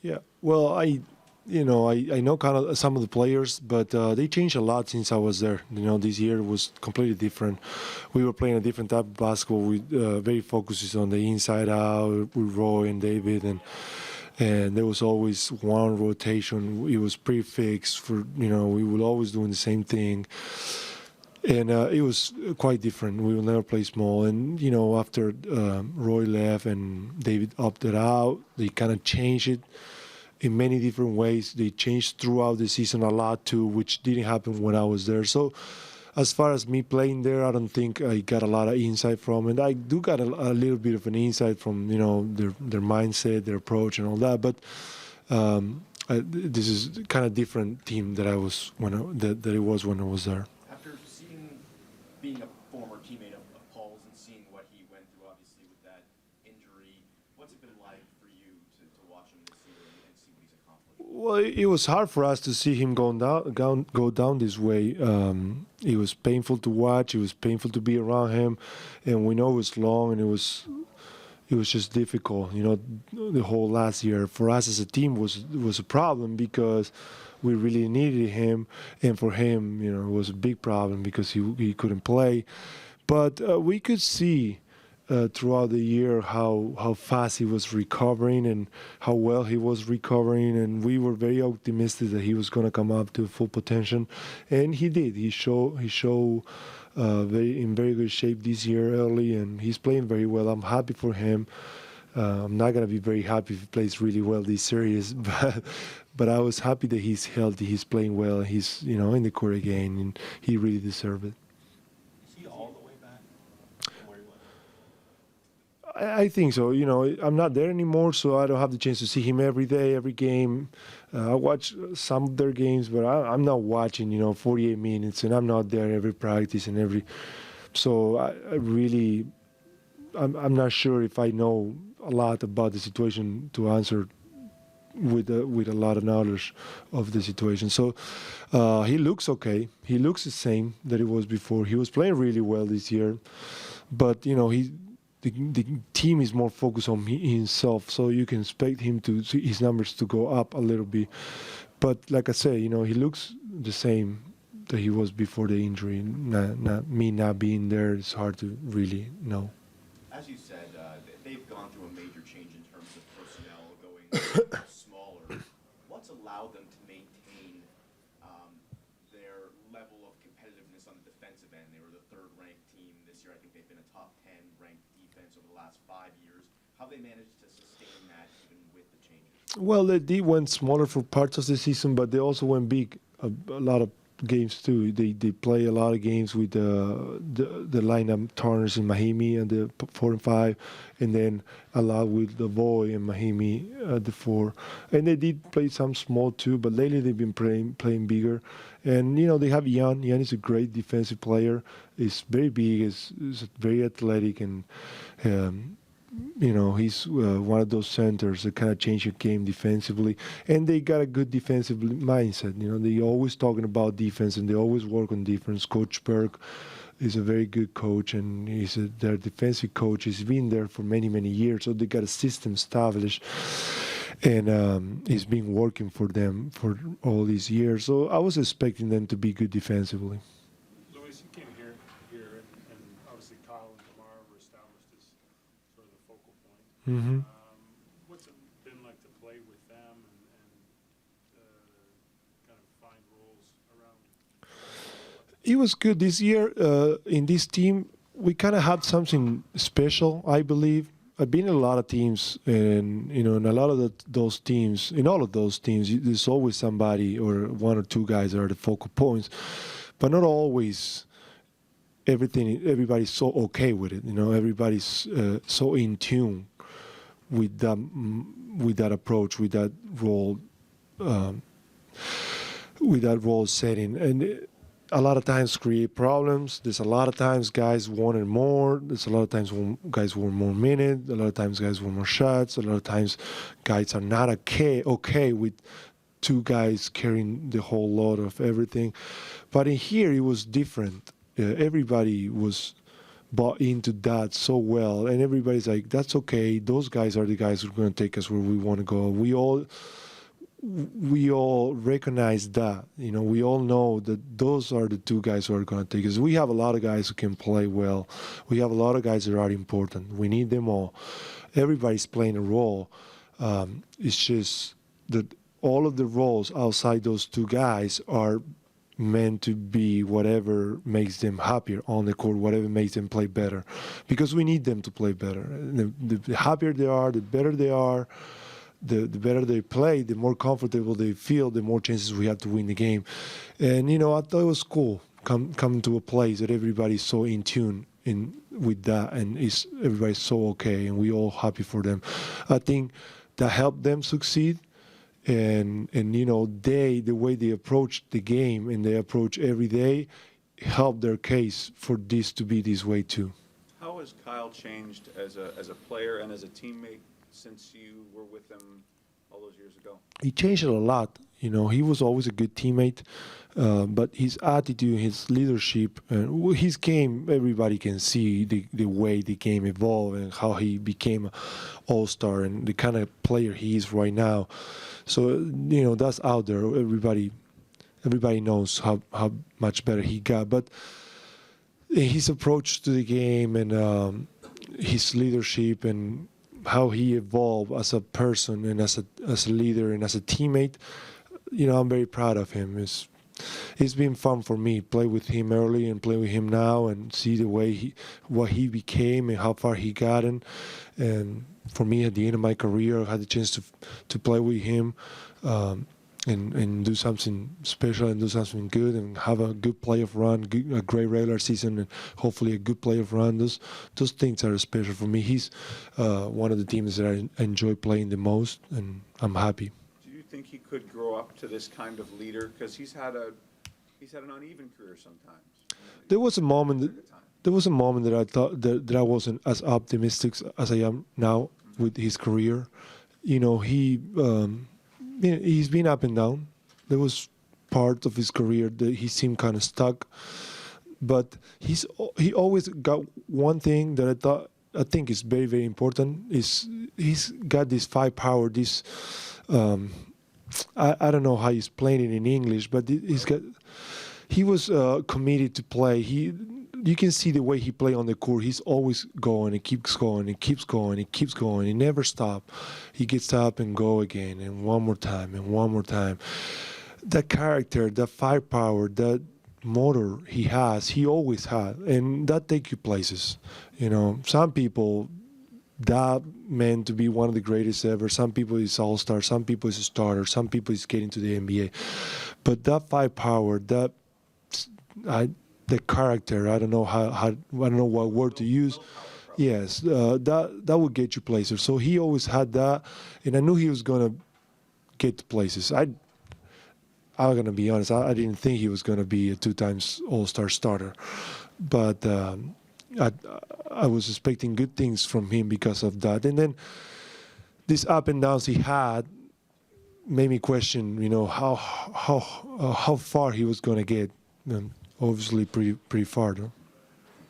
Yeah. Well, I know kind of some of the players, but they changed a lot since I was there. This year was completely different. We were playing a different type of basketball. We very focuses on the inside out with Roy and David, and there was always one rotation. It was pretty fixed for we were always doing the same thing, and it was quite different. We will never play small. And after Roy left and David opted out, they kind of changed it in many different ways. They changed throughout the season a lot too, which didn't happen when I was there. So as far as me playing there, I don't think I got a lot of insight from it. I do got a little bit of an insight from their mindset, their approach, and all that. But this is kind of different team that I was that it was when I was there. After seeing, being a former teammate of Paul's and seeing what he went through, obviously, with that injury, what's it been like for you to watch him this year and see what he's accomplished? Well, it was hard for us to see him go down this way. It was painful to watch. It was painful to be around him, and we know it was long, and it was just difficult. The whole last year for us as a team was a problem because we really needed him, and for him, it was a big problem because he couldn't play. But we could see throughout the year how fast he was recovering and how well he was recovering, and we were very optimistic that he was going to come up to full potential, and he did. He showed in very good shape this year early, and he's playing very well. I'm happy for him. I'm not going to be very happy if he plays really well this series, but I was happy that he's healthy, he's playing well, he's in the court again, and he really deserved it. Is he all the way back from where he was? I think so. I'm not there anymore, so I don't have the chance to see him every day, every game. I watch some of their games, but I'm not watching, 48 minutes, and I'm not there every practice and every. So I'm not sure if I know a lot about the situation to answer with a lot of knowledge of the situation. So he looks okay. He looks the same that he was before. He was playing really well this year, but the team is more focused on himself, so you can expect his numbers to go up a little bit. But like I say, he looks the same that he was before the injury. Not being there, it's hard to really know. As you said, they've gone through a major change in terms of personnel going smaller. What's allowed them to maintain their level of competitiveness on the defensive end? They were the third-ranked team this year. I think they've been a top 10 ranked defense over the last 5 years. How have they managed to sustain that even with the changes? Well, they went smaller for parts of the season, but they also went big a lot of games too. They play a lot of games with the lineup turners in Mahimi and the 4 and 5, and then a lot with the boy and Mahimi at the 4. And they did play some small too, but lately they've been playing bigger. And they have Jan. Jan is a great defensive player. He's very big. He's very athletic, and he's one of those centers that kind of change your game defensively. And they got a good defensive mindset. They always talking about defense, and they always work on defense. Coach Burke is a very good coach, and their defensive coach. He's been there for many, many years, so they got a system established. And it's been working for them for all these years. So I was expecting them to be good defensively. Luis, you came here, and obviously Kyle and Lamar were established as sort of the focal point. Mm-hmm. What's it been like to play with them and kind of find roles around? It was good this year. In this team, we kind of had something special, I believe. I've been in a lot of teams, and in a lot of those teams, in all of those teams, there's always somebody or one or two guys that are the focal points, but not always. Everybody's so okay with it. Everybody's so in tune with that approach, with that role, setting, and a lot of times create problems. There's a lot of times guys wanted more. There's a lot of times when guys want more minutes. A lot of times guys want more shots. A lot of times guys are not okay with two guys carrying the whole load of everything. But in here it was different. Everybody was bought into that so well, and everybody's like, "That's okay. Those guys are the guys who are going to take us where we want to go." We all recognize that. We all know that those are the two guys who are going to take us. We have a lot of guys who can play well. We have a lot of guys that are important. We need them all. Everybody's playing a role. It's just that all of the roles outside those two guys are meant to be whatever makes them happier on the court, whatever makes them play better, because we need them to play better. The happier they are, the better they are, the better they play, the more comfortable they feel, the more chances we have to win the game. And I thought it was cool coming to a place that everybody's so in tune with that, and everybody's so okay, and we all happy for them. I think that helped them succeed. And the way they approach the game and they approach every day helped their case for this to be this way too. How has Kyle changed as a player and as a teammate since you were with him all those years ago? He changed a lot. He was always a good teammate, but his attitude, his leadership, and his game, everybody can see the way the game evolved and how he became an all-star and the kind of player he is right now. So, that's out there. Everybody knows how much better he got. But his approach to the game and his leadership and how he evolved as a person and as a leader and as a teammate, I'm very proud of him. It's been fun for me play with him early and play with him now and see the way what he became and how far he gotten. And for me, at the end of my career, I had the chance to play with him and do something special and do something good and have a good playoff run, a great regular season, and hopefully a good playoff run. Those things are special for me. He's one of the teams that I enjoy playing the most, and I'm happy. Do you think he could grow up to this kind of leader? Because he's had an uneven career sometimes. There was a moment that I thought that I wasn't as optimistic as I am now with his career. He's been up and down. There was part of his career that he seemed kind of stuck, but he always got one thing that I think is very, very important. Is he's got this firepower. This I don't know how he's playing it in English, but he was committed to play. You can see the way he play on the court. He's always going. He keeps going. He keeps going. He keeps going. He never stops. He gets up and go again, and one more time, and one more time. That character, that firepower, that motor he has, he always had, and that take you places. Some people that meant to be one of the greatest ever. Some people is all-star. Some people is a starter. Some people is getting to the NBA. But that firepower, the character, I don't know I don't know what word to use. Yes, that would get you places. So he always had that, and I knew he was gonna get to places. I'm gonna be honest. I didn't think he was gonna be a 2-time All-Star starter, but I was expecting good things from him because of that. And then these up and downs he had made me question, how far he was gonna get. And obviously pretty far, though.